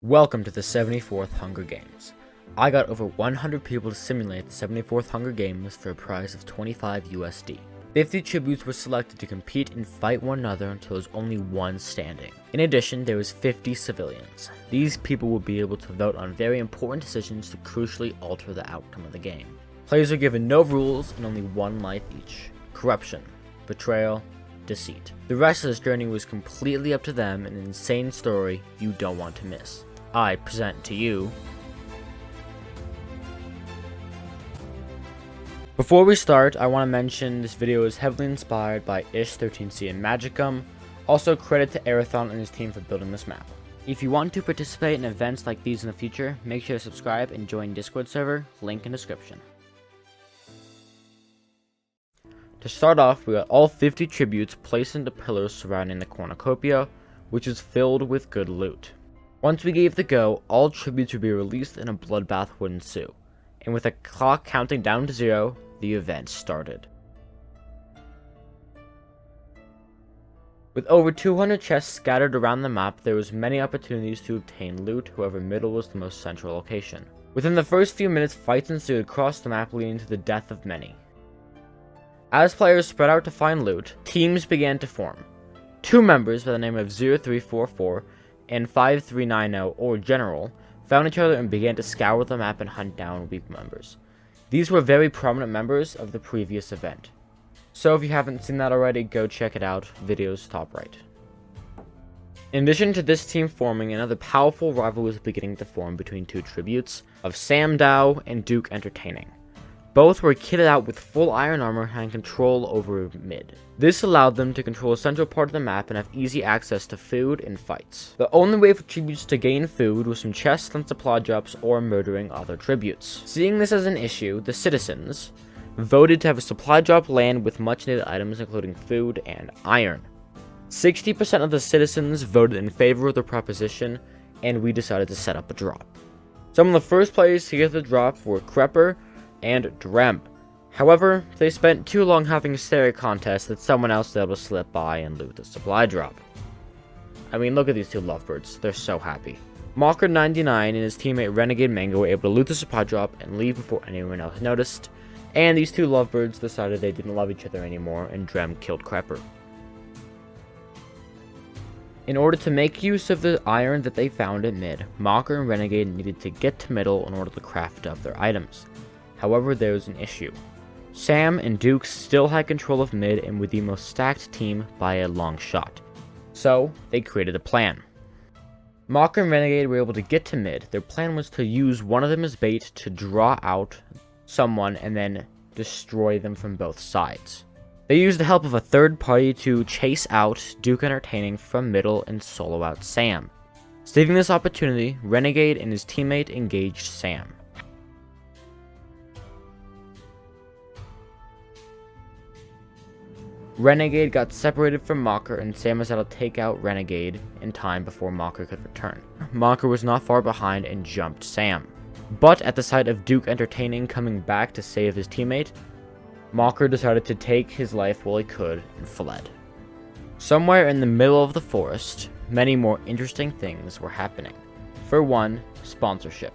Welcome to the 74th Hunger Games. I got over 100 people to simulate the 74th Hunger Games for a prize of 25 USD. 50 tributes were selected to compete and fight one another until there was only one standing. In addition, there was 50 civilians. These people will be able to vote on very important decisions to crucially alter the outcome of the game. Players are given no rules and only one life each: corruption, betrayal, deceit. The rest of this journey was completely up to them, an insane story you don't want to miss. I present to you. Before we start, I want to mention this video is heavily inspired by Ish13C and Magicum. Also credit to Arathon and his team for building this map. If you want to participate in events like these in the future, make sure to subscribe and join Discord server, link in description. To start off, we got all 50 tributes placed into pillars surrounding the cornucopia, which is filled with good loot. Once we gave the go, all tributes would be released and a bloodbath would ensue, and with a clock counting down to 0, the event started. With over 200 chests scattered around the map, there was many opportunities to obtain loot, however middle was the most central location. Within the first few minutes, fights ensued across the map, leading to the death of many. As players spread out to find loot, teams began to form. Two members by the name of 0344 and 5390, or General, found each other and began to scour the map and hunt down weak members. These were very prominent members of the previous event. So if you haven't seen that already, go check it out, videos top right. In addition to this team forming, another powerful rival was beginning to form between two tributes of Sam Dow and Duke Entertaining. Both were kitted out with full iron armor and had control over mid. This allowed them to control a central part of the map and have easy access to food and fights. The only way for tributes to gain food was from chests and supply drops or murdering other tributes. Seeing this as an issue, the citizens voted to have a supply drop land with much needed items including food and iron. 60% of the citizens voted in favor of the proposition, and we decided to set up a drop. Some of the first players to get the drop were Crepper and Drem. However, they spent too long having a stare contest that someone else was able to slip by and loot the supply drop. I mean, look at these two lovebirds, they're so happy. Mocker99 and his teammate Renegade Mango were able to loot the supply drop and leave before anyone else noticed, and these two lovebirds decided they didn't love each other anymore and Drem killed Crepper. In order to make use of the iron that they found at mid, Mocker and Renegade needed to get to middle in order to craft up their items. However, there was an issue. Sam and Duke still had control of mid and were the most stacked team by a long shot. So, they created a plan. Mocker and Renegade were able to get to mid. Their plan was to use one of them as bait to draw out someone and then destroy them from both sides. They used the help of a third party to chase out Duke Entertaining from middle and solo out Sam. Saving this opportunity, Renegade and his teammate engaged Sam. Renegade got separated from Mocker and Sam was able to take out Renegade in time before Mocker could return. Mocker was not far behind and jumped Sam. But at the sight of Duke Entertaining coming back to save his teammate, Mocker decided to take his life while he could and fled. Somewhere in the middle of the forest, many more interesting things were happening. For one, sponsorship.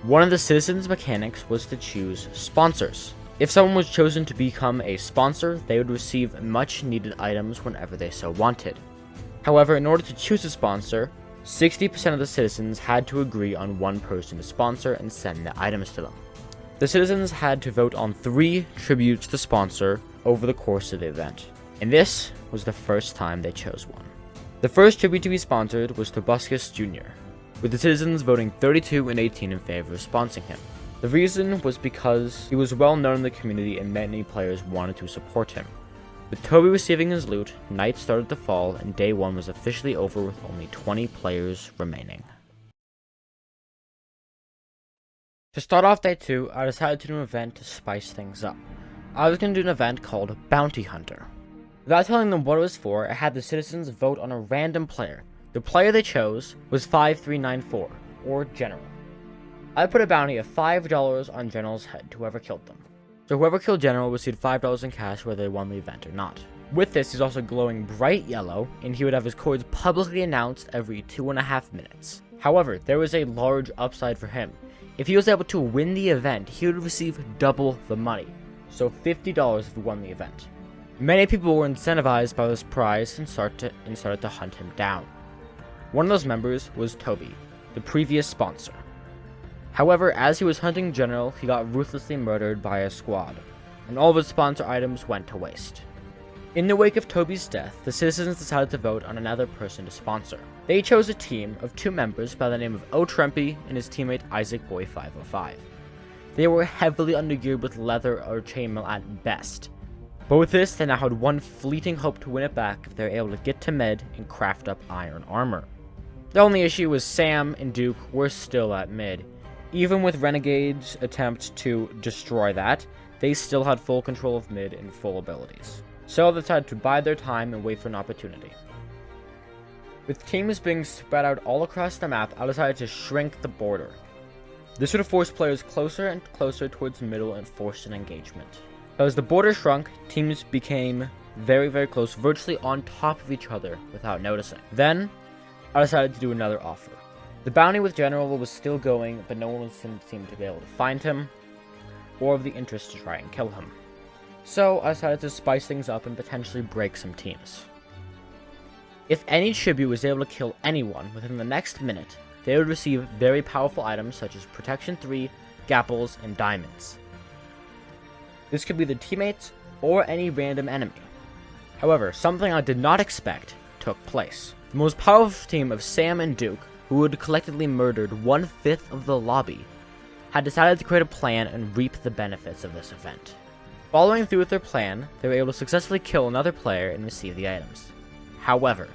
One of the citizens' mechanics was to choose sponsors. If someone was chosen to become a sponsor, they would receive much needed items whenever they so wanted. However, in order to choose a sponsor, 60% of the citizens had to agree on one person to sponsor and send the items to them. The citizens had to vote on 3 tributes to sponsor over the course of the event, and this was the first time they chose one. The first tribute to be sponsored was Tobuscus Jr., with the citizens voting 32 and 18 in favor of sponsoring him. The reason was because he was well known in the community and many players wanted to support him. With Toby receiving his loot, night started to fall and day 1 was officially over with only 20 players remaining. To start off day 2, I decided to do an event to spice things up. I was going to do an event called Bounty Hunter. Without telling them what it was for, I had the citizens vote on a random player. The player they chose was 5394, or General. I put a bounty of $5 on General's head to whoever killed them. So whoever killed General received $5 in cash whether they won the event or not. With this, he's also glowing bright yellow, and he would have his codes publicly announced every 2.5 minutes. However, there was a large upside for him. If he was able to win the event, he would receive double the money, so $50 if he won the event. Many people were incentivized by this prize and started to hunt him down. One of those members was Toby, the previous sponsor. However, as he was hunting General, he got ruthlessly murdered by a squad, and all of his sponsor items went to waste. In the wake of Toby's death, the citizens decided to vote on another person to sponsor. They chose a team of 2 members by the name of O'Trempy and his teammate Isaac Boy 505. They were heavily undergeared with leather or chainmail at best, but with this, they now had one fleeting hope to win it back if they were able to get to mid and craft up iron armor. The only issue was Sam and Duke were still at mid. Even with Renegade's attempt to destroy that, they still had full control of mid and full abilities. So they decided to bide their time and wait for an opportunity. With teams being spread out all across the map, I decided to shrink the border. This would have forced players closer and closer towards middle and forced an engagement. As the border shrunk, teams became very close, virtually on top of each other without noticing. Then, I decided to do another offer. The bounty with General was still going, but no one seemed to be able to find him, or of the interest to try and kill him. So I decided to spice things up and potentially break some teams. If any tribute was able to kill anyone within the next minute, they would receive very powerful items such as Protection 3, Gapples, and Diamonds. This could be their teammates or any random enemy. However, something I did not expect took place. The most powerful team of Sam and Duke, who had collectively murdered 1/5 of the lobby, had decided to create a plan and reap the benefits of this event. Following through with their plan, they were able to successfully kill another player and receive the items. However,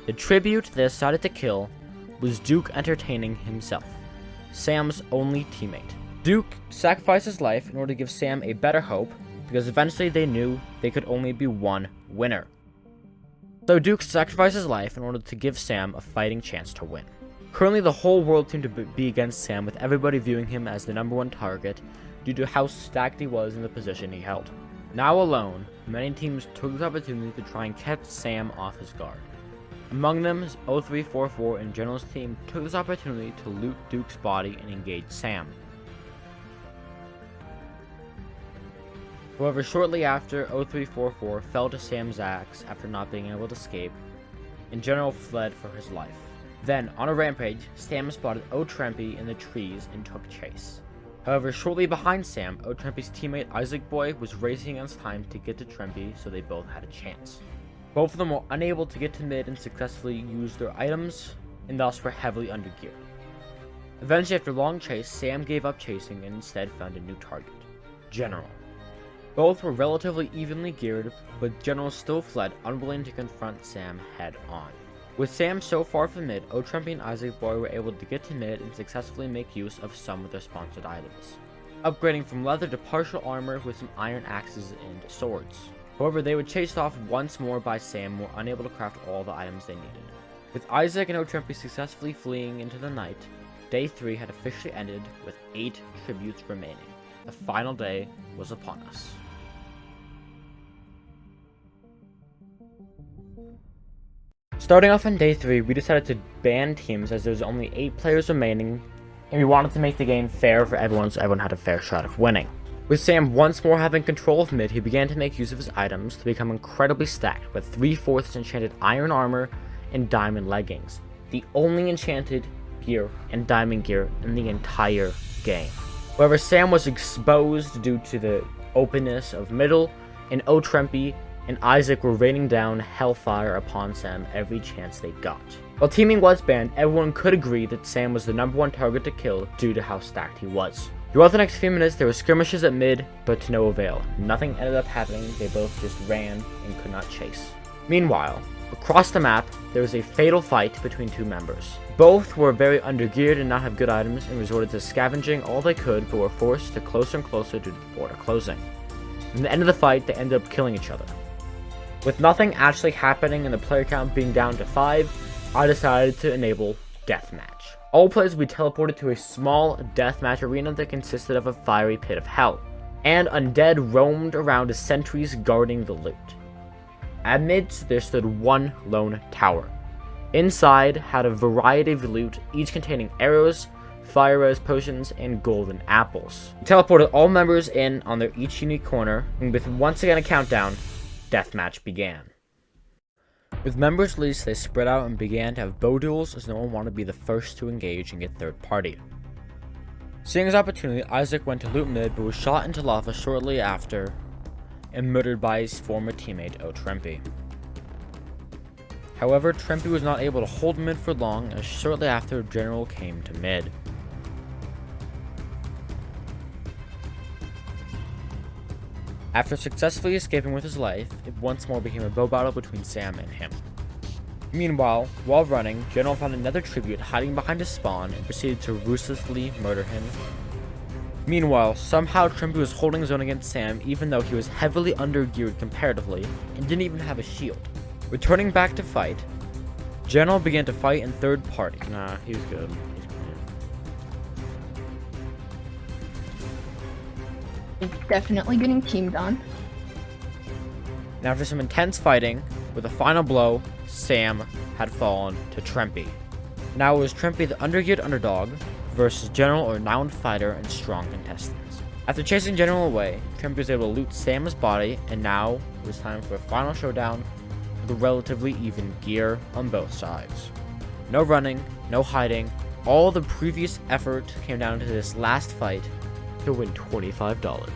the tribute they decided to kill was Duke entertaining himself, Sam's only teammate. Duke sacrificed his life in order to give Sam a better hope, because eventually they knew they could only be one winner. So Duke sacrificed his life in order to give Sam a fighting chance to win. Currently, the whole world seemed to be against Sam, with everybody viewing him as the #1 target due to how stacked he was in the position he held. Now alone, many teams took this opportunity to try and catch Sam off his guard. Among them, 0344 and General's team took this opportunity to loot Duke's body and engage Sam. However, shortly after, 0344 fell to Sam's axe after not being able to escape, and General fled for his life. Then, on a rampage, Sam spotted O'Trempy in the trees and took chase. However, shortly behind Sam, O'Trempy's teammate Isaac Boy was racing against time to get to Trempy, so they both had a chance. Both of them were unable to get to mid and successfully use their items, and thus were heavily undergeared. Eventually, after a long chase, Sam gave up chasing and instead found a new target, General. Both were relatively evenly geared, but General still fled, unwilling to confront Sam head-on. With Sam so far from mid, O'Trempy and Isaac Boy were able to get to mid and successfully make use of some of their sponsored items, upgrading from leather to partial armor with some iron axes and swords. However, they were chased off once more by Sam and were unable to craft all the items they needed. With Isaac and O'Trempy successfully fleeing into the night, Day 3 had officially ended with 8 tributes remaining. The final day was upon us. Starting off on Day 3, we decided to ban teams as there was only 8 players remaining, and we wanted to make the game fair for everyone so everyone had a fair shot of winning. With Sam once more having control of mid, he began to make use of his items to become incredibly stacked with 3/4 enchanted iron armor and diamond leggings, the only enchanted gear and diamond gear in the entire game. However, Sam was exposed due to the openness of middle, and O'Trempy and Isaac were raining down hellfire upon Sam every chance they got. While teaming was banned, everyone could agree that Sam was the #1 target to kill due to how stacked he was. Throughout the next few minutes, there were skirmishes at mid, but to no avail. Nothing ended up happening, they both just ran and could not chase. Meanwhile, across the map, there was a fatal fight between 2 members. Both were very undergeared and not have good items and resorted to scavenging all they could, but were forced to closer and closer due to the border closing. In the end of the fight, they ended up killing each other. With nothing actually happening and the player count being down to 5, I decided to enable DeathMatch. All players would be teleported to a small deathmatch arena that consisted of a fiery pit of hell, and undead roamed around as sentries guarding the loot. At mid, there stood one lone tower. Inside had a variety of loot, each containing arrows, fire res potions, and golden apples. He teleported all members in on their each unique corner, and with once again a countdown, deathmatch began. With members released, they spread out and began to have bow duels as no one wanted to be the first to engage and get third party. Seeing his opportunity, Isaac went to loot mid but was shot into lava shortly after and murdered by his former teammate Trempy. However, Trempy was not able to hold mid for long as shortly after General came to mid. After successfully escaping with his life, it once more became a bow battle between Sam and him. Meanwhile, while running, General found another tribute hiding behind his spawn and proceeded to ruthlessly murder him. Meanwhile, somehow Trempy was holding his own against Sam even though he was heavily undergeared comparatively and didn't even have a shield. Returning back to fight, General began to fight in third party. Nah, he's good. He's definitely getting teamed on. And after some intense fighting, with a final blow, Sam had fallen to Trempy. Now it was Trempy the undergeared underdog versus General a renowned fighter and strong contestants. After chasing General away, Trempy was able to loot Sam's body, and now it was time for a final showdown with a relatively even gear on both sides. No running, no hiding, all the previous effort came down to this last fight to win $25.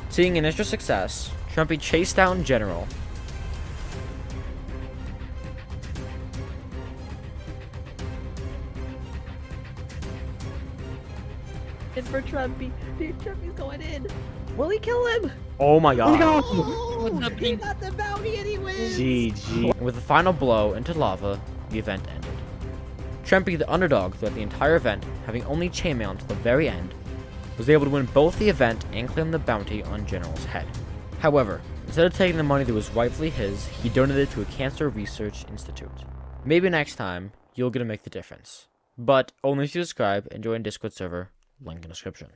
Seeing initial success, Trempy chased down General. In for Trempy. Dude, Trempy's going in. Will he kill him? Oh my god. Oh, he got the bounty and he wins. GG. And with a final blow into lava, the event ended. Trempy, the underdog throughout the entire event, having only chainmail until the very end, was able to win both the event and claim the bounty on General's head. However, instead of taking the money that was rightfully his, he donated it to a cancer research institute. Maybe next time, you'll get to make the difference. But only if you subscribe and join Discord server, link in description.